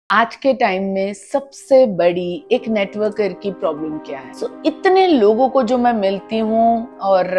आज के टाइम में सबसे बड़ी एक नेटवर्कर की प्रॉब्लम क्या है। इतने लोगों को जो मैं मिलती हूँ और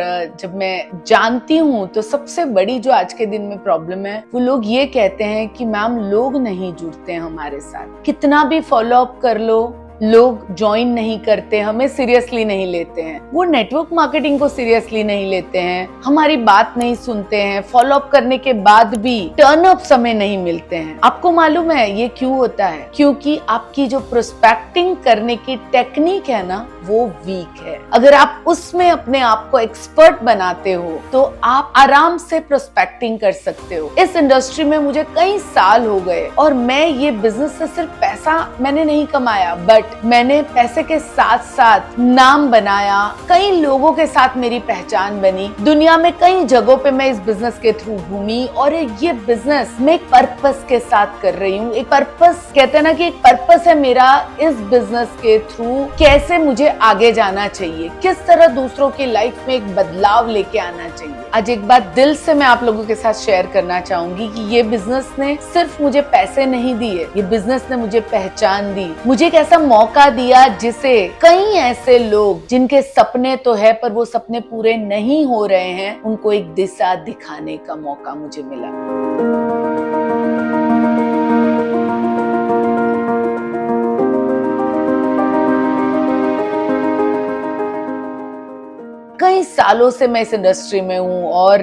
जब मैं जानती हूँ तो सबसे बड़ी जो आज के दिन में प्रॉब्लम है वो लोग ये कहते हैं कि मैम लोग नहीं जुड़ते हैं हमारे साथ, कितना भी फॉलो अप कर लो लोग ज्वाइन नहीं करते, हमें सीरियसली नहीं लेते हैं, वो नेटवर्क मार्केटिंग को सीरियसली नहीं लेते हैं, हमारी बात नहीं सुनते हैं, फॉलो अप करने के बाद भी टर्न अप समय नहीं मिलते हैं। आपको मालूम है ये क्यों होता है? क्योंकि आपकी जो प्रोस्पेक्टिंग करने की टेक्निक है ना वो वीक है। अगर आप उसमें अपने आप को एक्सपर्ट बनाते हो तो आप आराम से प्रोस्पेक्टिंग कर सकते हो। इस इंडस्ट्री में मुझे कई साल हो गए और मैं ये बिजनेस से सिर्फ पैसा मैंने नहीं कमाया, बट मैंने पैसे के साथ साथ नाम बनाया, कई लोगों के साथ मेरी पहचान बनी, दुनिया में कई जगहों पे मैं इस बिजनेस के थ्रू घूमी और ये बिजनेस मैं एक पर्पस के साथ कर रही हूँ। एक पर्पस कहते हैं ना कि एक पर्पस है मेरा इस बिजनेस के थ्रू, कैसे मुझे आगे जाना चाहिए, किस तरह दूसरों की लाइफ में एक बदलाव लेके आना चाहिए। आज एक बात दिल से मैं आप लोगों के साथ शेयर करना चाहूंगी कि ये बिजनेस ने सिर्फ मुझे पैसे नहीं दिए, ये बिजनेस ने मुझे पहचान दी, मुझे एक ऐसा मौका दिया जिसे कई ऐसे लोग जिनके सपने तो है पर वो सपने पूरे नहीं हो रहे हैं, उनको एक दिशा दिखाने का मौका मुझे मिला। कई सालों से मैं इस इंडस्ट्री में हूँ और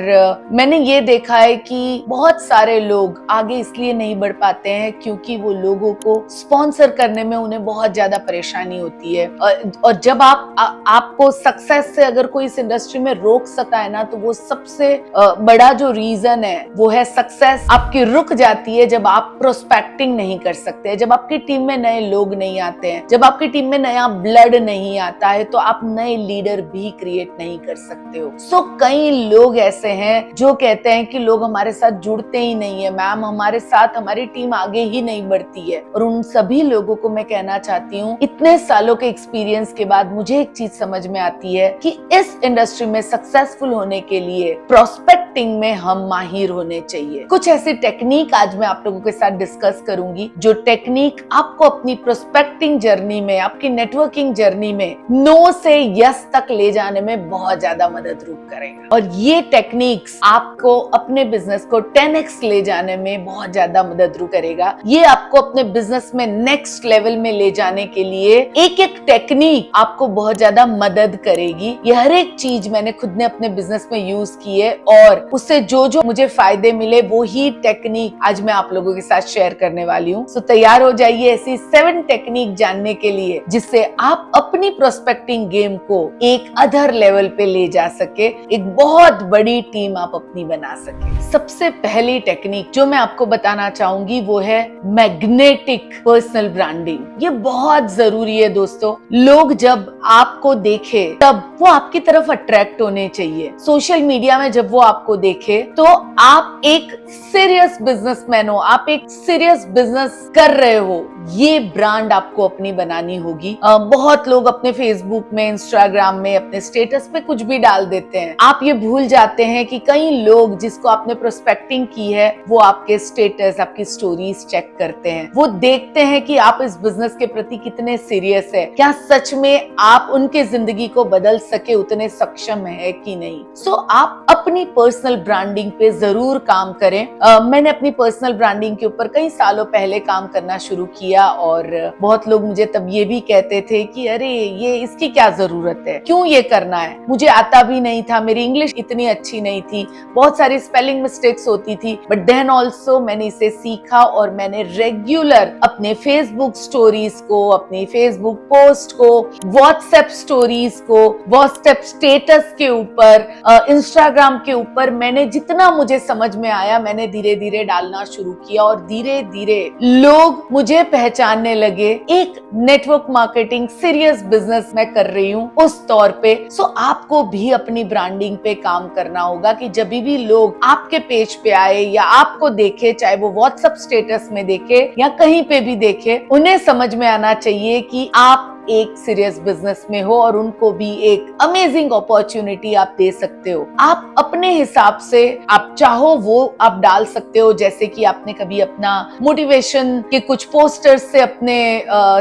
मैंने ये देखा है कि बहुत सारे लोग आगे इसलिए नहीं बढ़ पाते हैं क्योंकि वो लोगों को स्पॉन्सर करने में उन्हें बहुत ज्यादा परेशानी होती है। और जब आपको सक्सेस से अगर कोई इस इंडस्ट्री में रोक सकता है ना तो वो सबसे बड़ा जो रीजन है वो है सक्सेस आपकी रुक जाती है जब आप प्रोस्पेक्टिंग नहीं कर सकते, जब आपकी टीम में नए लोग नहीं आते हैं, जब आपकी टीम में नया ब्लड नहीं आता है तो आप नए लीडर भी क्रिएट नहीं कर सकते हो। कई लोग ऐसे हैं जो कहते हैं कि लोग हमारे साथ जुड़ते ही नहीं है, मैम हमारे साथ हमारी टीम आगे ही नहीं बढ़ती है। और उन सभी लोगों को मैं कहना चाहती हूँ, इतने सालों के एक्सपीरियंस के बाद मुझे एक चीज समझ में आती है कि इस इंडस्ट्री में सक्सेसफुल होने के लिए प्रोस्पेक्टिंग में हम माहिर होने चाहिए। कुछ ऐसी टेक्निक आज मैं आप लोगों के साथ डिस्कस करूंगी जो टेक्निक आपको अपनी प्रोस्पेक्टिंग जर्नी में, आपकी नेटवर्किंग जर्नी में नो से यस तक ले जाने में बहुत ज्यादा मदद रूप करेगा। और ये टेक्निक्स आपको अपने बिजनेस को 10x ले जाने में बहुत ज्यादा मदद रूप करेगा। ये आपको अपने बिजनेस में नेक्स्ट लेवल में ले जाने के लिए एक एक टेक्निक आपको बहुत ज्यादा मदद करेगी। ये हर एक चीज मैंने खुद ने अपने बिजनेस में यूज की है और उससे जो जो मुझे फायदे मिले वो ही टेक्निक आज मैं आप लोगों के साथ शेयर करने वाली हूँ। सो तैयार हो जाइए ऐसी 7 टेक्निक जानने के लिए जिससे आप अपनी प्रोस्पेक्टिंग गेम को एक अदर लेवल पे ले जा सके, एक बहुत बड़ी टीम आप अपनी बना सके। सबसे पहली टेक्निक जो मैं आपको बताना चाहूंगी वो है मैग्नेटिक पर्सनल ब्रांडिंग। ये बहुत जरूरी है दोस्तों। लोग जब आपको देखे तब वो आपकी तरफ अट्रैक्ट होने चाहिए। सोशल मीडिया में जब वो आपको देखे तो आप एक सीरियस बिजनेसमैन हो, आप एक सीरियस बिजनेस कर रहे हो, ये ब्रांड आपको अपनी बनानी होगी। बहुत लोग अपने फेसबुक में, इंस्टाग्राम में, अपने स्टेटस पे कुछ भी डाल देते हैं। आप ये भूल जाते हैं कि कई लोग जिसको आपने प्रोस्पेक्टिंग की है वो आपके स्टेटस, आपकी स्टोरीज चेक करते हैं, वो देखते हैं कि आप इस बिजनेस के प्रति कितने सीरियस है, क्या सच में आप उनके जिंदगी को बदल सके उतने सक्षम है कि नहीं। आप अपनी पर्सनल ब्रांडिंग पे जरूर काम करें। मैंने अपनी पर्सनल ब्रांडिंग के ऊपर कई सालों पहले काम करना शुरू किया और बहुत लोग मुझे तब ये भी कहते थे कि अरे ये इसकी क्या जरूरत है, क्यों ये करना है। मुझे आता भी नहीं था, मेरी इंग्लिश इतनी अच्छी नहीं थी, बहुत सारी स्पेलिंग मिस्टेक्स होती थी, बट देन ऑल्सो मैंने इसे सीखा और मैंने रेगुलर अपने फेसबुक स्टोरीज को, अपनी फेसबुक पोस्ट को, व्हाट्सएप स्टोरीज को, व्हाट्सएप स्टेटस के ऊपर, इंस्टाग्राम के ऊपर मैंने जितना मुझे समझ में आया मैंने धीरे धीरे डालना शुरू किया और धीरे धीरे लोग मुझे पहचानने लगे। एक नेटवर्क मार्केटिंग सीरियस बिजनेस मैं कर रही हूँ उस तौर पे। आपको भी अपनी ब्रांडिंग पे काम करना होगा कि जब भी लोग आपके पेज पे आए या आपको देखे, चाहे वो व्हाट्सएप स्टेटस में देखे या कहीं पे भी देखे, उन्हें समझ में आना चाहिए कि आप एक सीरियस बिजनेस में हो और उनको भी एक अमेजिंग अपॉर्चुनिटी आप दे सकते हो। आप अपने हिसाब से आप चाहो वो आप डाल सकते हो, जैसे कि आपने कभी अपना मोटिवेशन के कुछ पोस्टर्स से अपने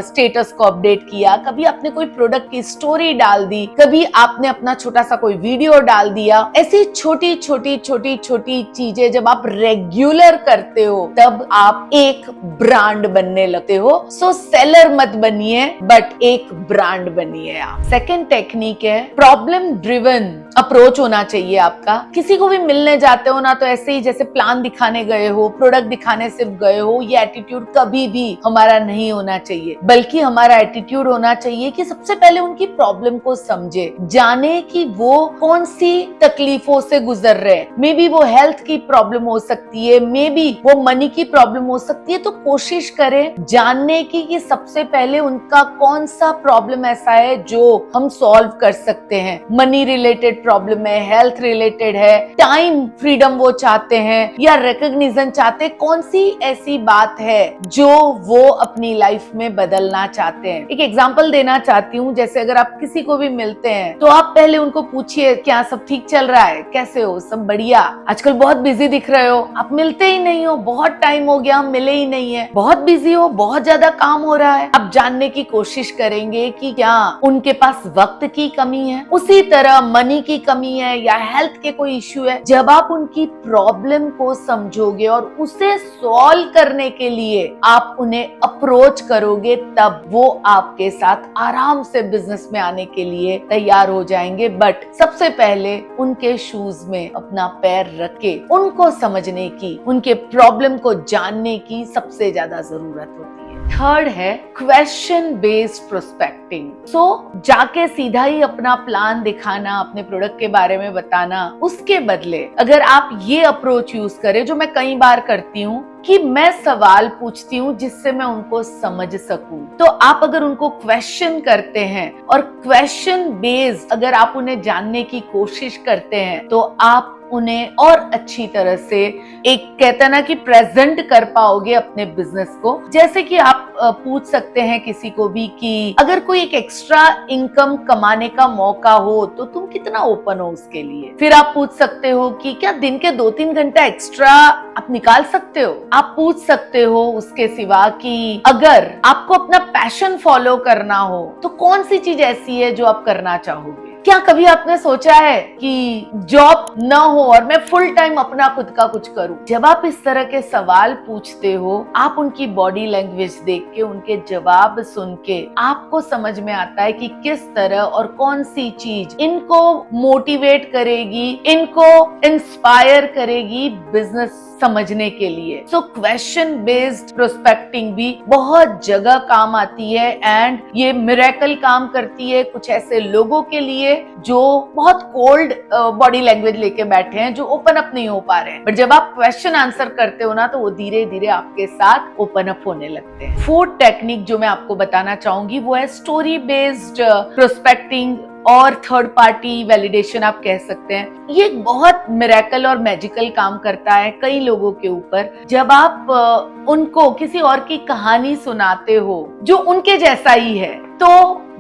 स्टेटस को अपडेट किया, कभी आपने कोई प्रोडक्ट की स्टोरी डाल दी, कभी आपने अपना छोटा सा कोई वीडियो डाल दिया। ऐसी छोटी छोटी छोटी छोटी चीजें जब आप रेगुलर करते हो तब आप एक ब्रांड बनने लगते हो। सो सेलर मत बनिए बट एक ब्रांड बनिए आप। सेकंड टेक्निक है प्रॉब्लम ड्रिवन अप्रोच होना चाहिए आपका। किसी को भी मिलने जाते हो ना तो ऐसे ही जैसे प्लान दिखाने गए हो, प्रोडक्ट दिखाने सिर्फ गए हो, ये एटीट्यूड कभी भी हमारा नहीं होना चाहिए, बल्कि हमारा एटीट्यूड होना चाहिए कि सबसे पहले उनकी प्रॉब्लम को समझे, जाने कि वो कौन सी तकलीफों से गुजर रहे हैं। मे बी वो हेल्थ की प्रॉब्लम हो सकती है, मे बी वो मनी की प्रॉब्लम हो सकती है। तो कोशिश करें जानने की कि सबसे पहले उनका कौन सा प्रॉब्लम ऐसा है जो हम सॉल्व कर सकते हैं। मनी रिलेटेड प्रॉब्लम है, हेल्थ रिलेटेड है, टाइम फ्रीडम वो चाहते हैं या रिकॉग्निशन चाहते हैं, कौन सी ऐसी बात है जो वो अपनी लाइफ में बदलना चाहते हैं। एक एग्जांपल देना चाहती हूँ, जैसे अगर आप किसी को भी मिलते हैं तो आप पहले उनको पूछिए क्या सब ठीक चल रहा है, कैसे हो, सब बढ़िया, आजकल बहुत बिजी दिख रहे हो, आप मिलते ही नहीं हो, बहुत टाइम हो गया, हम मिले ही नहीं है, बहुत बिजी हो, बहुत ज्यादा काम हो रहा है। आप जानने की कोशिश करेंगे कि क्या उनके पास वक्त की कमी है, उसी तरह मनी की कमी है या हेल्थ के कोई इश्यू है। जब आप उनकी प्रॉब्लम को समझोगे और उसे सॉल्व करने के लिए आप उन्हें अप्रोच करोगे तब वो आपके साथ आराम से बिजनेस में आने के लिए तैयार हो जाएंगे। बट सबसे पहले उनके शूज में अपना पैर रख के उनको समझने की, उनके प्रॉब्लम को जानने की सबसे ज्यादा जरूरत होती है। थर्ड है क्वेश्चन बेस्ड प्रोस्पेक्टिंग। सो जाके सीधा ही अपना प्लान दिखाना, अपने प्रोडक्ट के बारे में बताना, उसके बदले अगर आप ये अप्रोच यूज करें जो मैं कई बार करती हूँ कि मैं सवाल पूछती हूँ जिससे मैं उनको समझ सकूं। तो आप अगर उनको क्वेश्चन करते हैं और क्वेश्चन बेस्ड अगर आप उन्हें जानने की कोशिश करते हैं तो आप उन्हें और अच्छी तरह से एक कहते हैं ना कि प्रेजेंट कर पाओगे अपने बिजनेस को। जैसे कि आप पूछ सकते हैं किसी को भी कि अगर कोई एक एक्स्ट्रा इनकम कमाने का मौका हो तो तुम कितना ओपन हो उसके लिए। फिर आप पूछ सकते हो कि क्या दिन के 2-3 घंटा एक्स्ट्रा आप निकाल सकते हो। आप पूछ सकते हो उसके सिवा कि अगर आपको अपना पैशन फॉलो करना हो तो कौन सी चीज ऐसी है जो आप करना चाहोगे। क्या कभी आपने सोचा है कि जॉब ना हो और मैं फुल टाइम अपना खुद का कुछ करूं। जब आप इस तरह के सवाल पूछते हो, आप उनकी बॉडी लैंग्वेज देख के, उनके जवाब सुन के आपको समझ में आता है कि किस तरह और कौन सी चीज इनको मोटिवेट करेगी, इनको इंस्पायर करेगी बिजनेस समझने के लिए। सो क्वेश्चन बेस्ड प्रोस्पेक्टिंग भी बहुत जगह काम आती है एंड ये मिरेकल काम करती है कुछ ऐसे लोगों के लिए जो बहुत कोल्ड बॉडी लैंग्वेज लेके बैठे हैं, जो ओपन अप नहीं हो पा रहे हैं। बट जब आप क्वेश्चन आंसर करते हो ना तो वो धीरे धीरे आपके साथ ओपन अप होने लगते हैं। फोर्थ टेक्निक जो मैं आपको बताना चाहूंगी वो है स्टोरी बेस्ड प्रोस्पेक्टिंग और थर्ड पार्टी वैलिडेशन आप कह सकते हैं। ये एक बहुत मिरेकल और मैजिकल काम करता है कई लोगों के ऊपर। जब आप उनको किसी और की कहानी सुनाते हो जो उनके जैसा ही है तो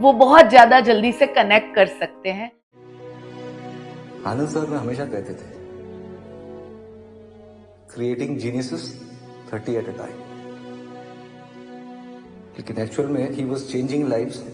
वो बहुत ज्यादा जल्दी से कनेक्ट कर सकते हैं। आनंद सर हमेशा कहते थे creating geniuses 30 at a time, लेकिन एक्चुअल में he was changing lives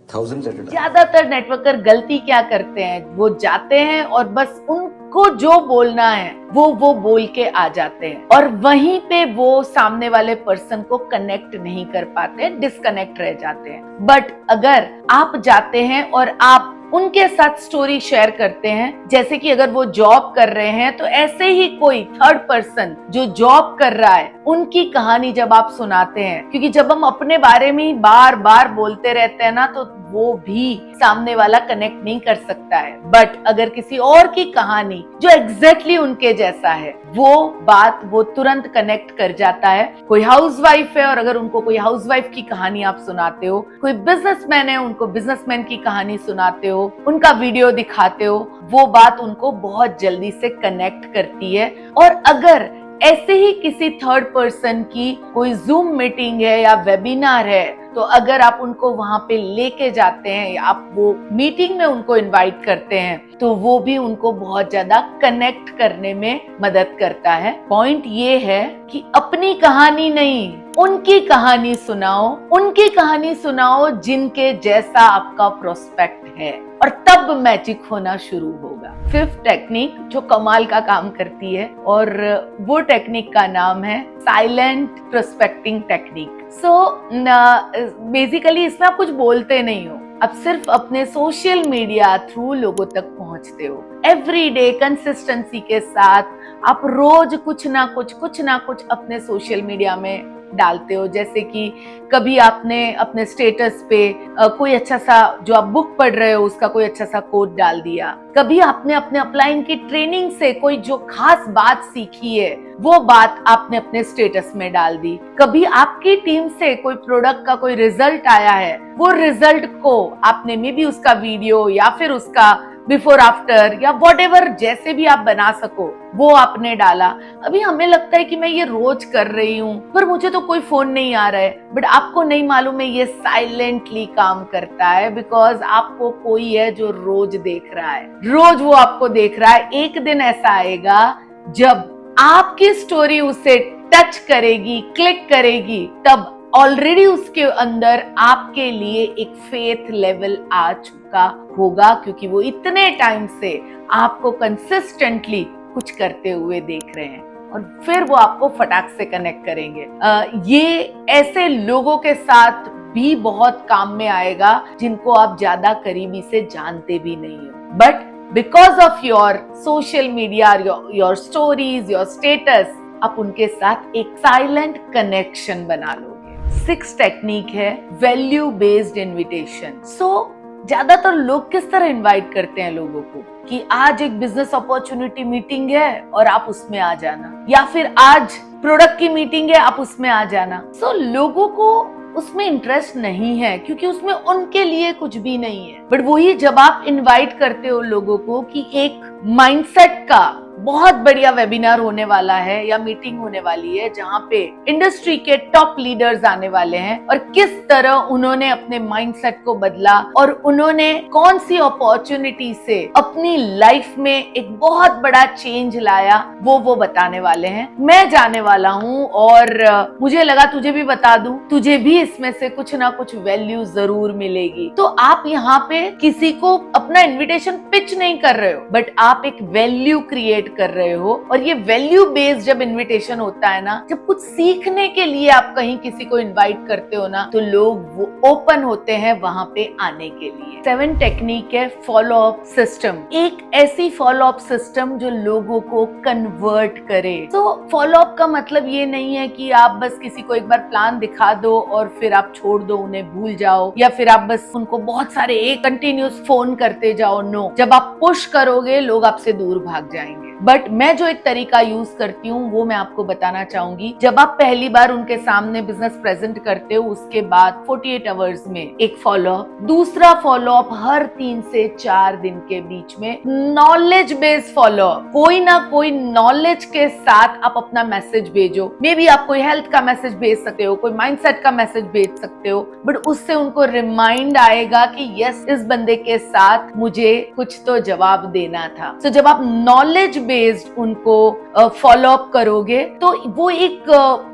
thousands at a time। ज्यादातर नेटवर्कर गलती क्या करते हैं, वो जाते हैं और बस उनको जो बोलना है वो बोल के आ जाते हैं और वहीं पे वो सामने वाले पर्सन को कनेक्ट नहीं कर पाते, डिस्कनेक्ट रह जाते हैं। बट अगर आप जाते हैं और आप उनके साथ स्टोरी शेयर करते हैं, जैसे कि अगर वो जॉब कर रहे हैं तो ऐसे ही कोई थर्ड पर्सन जो जॉब कर रहा है उनकी कहानी जब आप सुनाते हैं, क्योंकि जब हम अपने बारे में ही बार बार बोलते रहते हैं ना तो वो भी सामने वाला कनेक्ट नहीं कर सकता है। बट अगर किसी और की कहानी जो एग्जैक्टली उनके जैसा है वो बात वो तुरंत कनेक्ट कर जाता है। कोई हाउसवाइफ है और अगर उनको कोई हाउसवाइफ की कहानी आप सुनाते हो, कोई बिजनेसमैन है उनको बिजनेसमैन की कहानी सुनाते हो, उनका वीडियो दिखाते हो, वो बात उनको बहुत जल्दी से कनेक्ट करती है। और अगर ऐसे ही किसी थर्ड पर्सन की कोई जूम मीटिंग है या वेबिनार है तो अगर आप उनको वहां पे लेके जाते हैं या आप वो मीटिंग में उनको इनवाइट करते हैं तो वो भी उनको बहुत ज्यादा कनेक्ट करने में मदद करता है। पॉइंट ये है कि अपनी कहानी नहीं, उनकी कहानी सुनाओ, उनकी कहानी सुनाओ जिनके जैसा आपका प्रोस्पेक्ट है, और तब मैजिक होना शुरू होगा। फिफ्थ टेक्निक जो कमाल का काम करती है, और वो टेक्निक का नाम है साइलेंट प्रोस्पेक्टिंग टेक्निक। बेसिकली इसमें आप कुछ बोलते नहीं हो, आप सिर्फ अपने सोशल मीडिया थ्रू लोगों तक पहुंचते हो। एवरी डे कंसिस्टेंसी के साथ आप रोज कुछ ना कुछ अपने सोशल मीडिया में डालते हो। जैसे कि कभी आपने अपने स्टेटस पे कोई अच्छा सा, जो आप बुक पढ़ रहे हो उसका कोई अच्छा सा कोट डाल दिया। कभी आपने अपने अपलाइन की ट्रेनिंग से कोई जो खास बात सीखी है वो बात आपने अपने स्टेटस में डाल दी। कभी आपकी टीम से कोई प्रोडक्ट का कोई रिजल्ट आया है, वो रिजल्ट को आपने मे बी उसका वीडियो या फिर उसका बिफोर आफ्टर या व्हाटएवर जैसे भी आप बना सको वो आपने डाला। अभी हमें लगता है कि मैं ये रोज कर रही हूँ पर मुझे तो कोई फोन नहीं आ रहा है, बट आपको नहीं मालूम है ये साइलेंटली काम करता है, बिकॉज आपको कोई है जो रोज देख रहा है, रोज वो आपको देख रहा है। एक दिन ऐसा आएगा जब आपकी स्टोरी उसे टच करेगी, क्लिक करेगी, तब ऑलरेडी उसके अंदर आपके लिए एक फेथ लेवल आ चुका होगा, क्योंकि वो इतने टाइम से आपको कंसिस्टेंटली कुछ करते हुए देख रहे हैं, और फिर वो आपको फटाक से कनेक्ट करेंगे। ये ऐसे लोगों के साथ भी बहुत काम में आएगा जिनको आप ज्यादा करीबी से जानते भी नहीं हो, but because of your social media, your stories, your status, आप उनके साथ एक साइलेंट कनेक्शन बना लोगे। सिक्स्थ टेक्निक है वैल्यू बेस्ड इनविटेशन। ज्यादातर लोग किस तरह इनवाइट करते हैं लोगों को कि आज एक बिजनेस अपॉर्चुनिटी मीटिंग है और आप उसमें आ जाना, या फिर आज प्रोडक्ट की मीटिंग है आप उसमें आ जाना। लोगों को उसमें इंटरेस्ट नहीं है क्योंकि उसमें उनके लिए कुछ भी नहीं है। बट वही जब आप इनवाइट करते हो लोगों को कि एक माइंडसेट का बहुत बढ़िया वेबिनार होने वाला है या मीटिंग होने वाली है जहां पे इंडस्ट्री के टॉप लीडर्स आने वाले हैं और किस तरह उन्होंने अपने माइंडसेट को बदला और उन्होंने कौन सी अपॉर्चुनिटी से अपनी लाइफ में एक बहुत बड़ा चेंज लाया, वो बताने वाले हैं। मैं जाने वाला हूं और मुझे लगा तुझे भी बता दूं, तुझे भी इसमें से कुछ ना कुछ वैल्यू जरूर मिलेगी। तो आप यहाँ पे किसी को अपना इन्विटेशन पिच नहीं कर रहे हो, बट आप एक वैल्यू क्रिएट कर रहे हो। और ये वैल्यू बेस्ड जब इनविटेशन होता है ना, जब कुछ सीखने के लिए आप कहीं किसी को इनवाइट करते हो ना, तो लोग वो ओपन होते हैं वहां पे आने के लिए। 7 टेक्निक है फॉलो अप सिस्टम। एक ऐसी फॉलो अप सिस्टम जो लोगों को कन्वर्ट करे। फॉलो अप का मतलब ये नहीं है कि आप बस किसी को एक बार प्लान दिखा दो और फिर आप छोड़ दो, उन्हें भूल जाओ, या फिर आप बस उनको बहुत सारे एक कंटिन्यूस फोन करते जाओ। नो, जब आप पुश करोगे लोग आपसे दूर भाग जाएंगे। बट मैं जो एक तरीका यूज करती हूँ वो मैं आपको बताना चाहूंगी। जब आप पहली बार उनके सामने बिजनेस प्रेजेंट करते हो, उसके बाद 48 आवर्स में एक फॉलो अप, दूसरा फॉलो अप हर 3 से 4 दिन के बीच में नॉलेज बेस्ड फॉलो अप। कोई ना कोई नॉलेज के साथ आप अपना मैसेज भेजो। मे बी आप कोई हेल्थ का मैसेज भेज सकते हो, कोई माइंडसेट का मैसेज भेज सकते हो, बट उससे उनको रिमाइंड आएगा कि यस, इस बंदे के साथ मुझे कुछ तो जवाब देना था। जब आप नॉलेज बेस्ड उनको फॉलो अप करोगे तो वो एक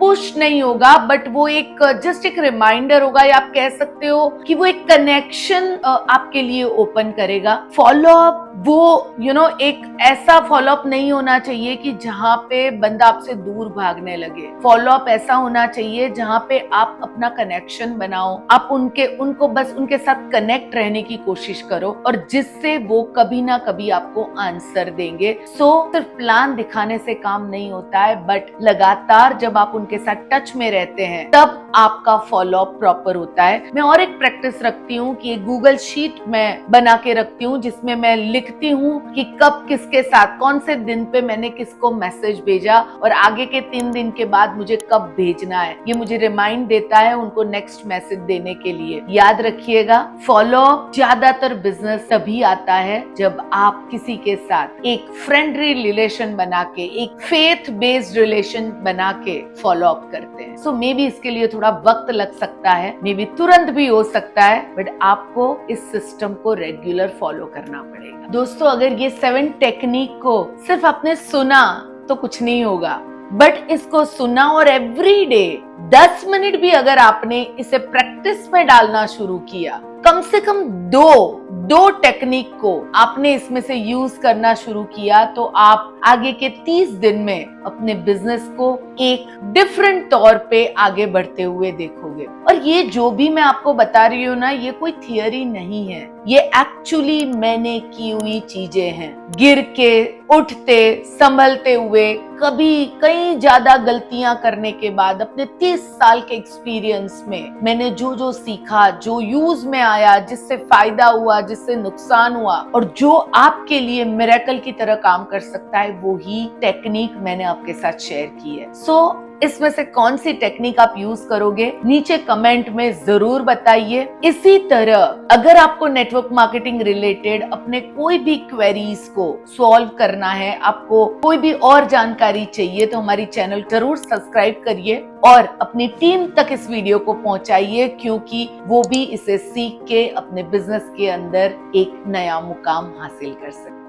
पुश नहीं होगा, बट वो एक जस्ट एक रिमाइंडर होगा, या आप कह सकते हो कि वो एक कनेक्शन आपके लिए ओपन करेगा। फॉलो अप वो एक ऐसा फॉलो अप नहीं होना चाहिए कि जहां पे बंदा आपसे दूर भागने लगे। फॉलो अप ऐसा होना चाहिए जहां पे आप अपना कनेक्शन बनाओ, आप उनको बस उनके साथ कनेक्ट रहने की कोशिश करो, और जिससे वो कभी ना कभी आपको आंसर देंगे। सिर्फ प्लान दिखाने से काम नहीं होता है, बट लगातार जब आप उनके साथ टच में रहते हैं तब आपका फॉलो अप प्रॉपर होता है। मैं और एक प्रैक्टिस रखती हूँ कि एक गूगल शीट मैं बना के रखती हूँ जिसमें मैं लिख लिखती हूँ कि कब किसके साथ कौन से दिन पे मैंने किसको मैसेज भेजा और आगे के 3 दिन के बाद मुझे कब भेजना है। ये मुझे रिमाइंड देता है उनको नेक्स्ट मैसेज देने के लिए। याद रखिएगा, फॉलो अप ज्यादातर बिजनेस तभी आता है जब आप किसी के साथ एक फ्रेंडली रिलेशन बना के, एक फेथ बेस्ड रिलेशन बना के फॉलो अप करते हैं। सो मे बी इसके लिए थोड़ा वक्त लग सकता है, मे बी तुरंत भी हो सकता है, बट आपको इस सिस्टम को रेगुलर फॉलो करना पड़ेगा। दोस्तों, अगर ये 7 टेक्निक को सिर्फ आपने सुना तो कुछ नहीं होगा, बट इसको सुना और एवरी डे 10 मिनट भी अगर आपने इसे प्रैक्टिस में डालना शुरू किया, कम से कम दो टेक्निक को आपने इसमें से यूज करना शुरू किया, तो आप आगे के 30 दिन में अपने बिजनेस को एक डिफरेंट तौर पे आगे बढ़ते हुए देखोगे। और ये जो भी मैं आपको बता रही हूँ ना, ये कोई थियरी नहीं है, ये एक्चुअली मैंने की हुई चीजें हैं। गिर के, उठते, संभलते हुए, कभी कई ज्यादा गलतियां करने के बाद अपने 30 साल के एक्सपीरियंस में मैंने जो जो सीखा, जो यूज में आया, जिससे फायदा हुआ, जिससे नुकसान हुआ और जो आपके लिए मिरेकल की तरह काम कर सकता है, वो ही टेक्निक मैंने आपके साथ शेयर की है। सो इसमें से कौन सी टेक्निक आप यूज करोगे, नीचे कमेंट में जरूर बताइए। इसी तरह अगर आपको नेटवर्क मार्केटिंग रिलेटेड अपने कोई भी क्वेरीज को सॉल्व करना है, आपको कोई भी और जानकारी चाहिए, तो हमारी चैनल जरूर सब्सक्राइब करिए और अपनी टीम तक इस वीडियो को पहुंचाइए, क्योंकि वो भी इसे सीख के अपने बिजनेस के अंदर एक नया मुकाम हासिल कर सकते हैं।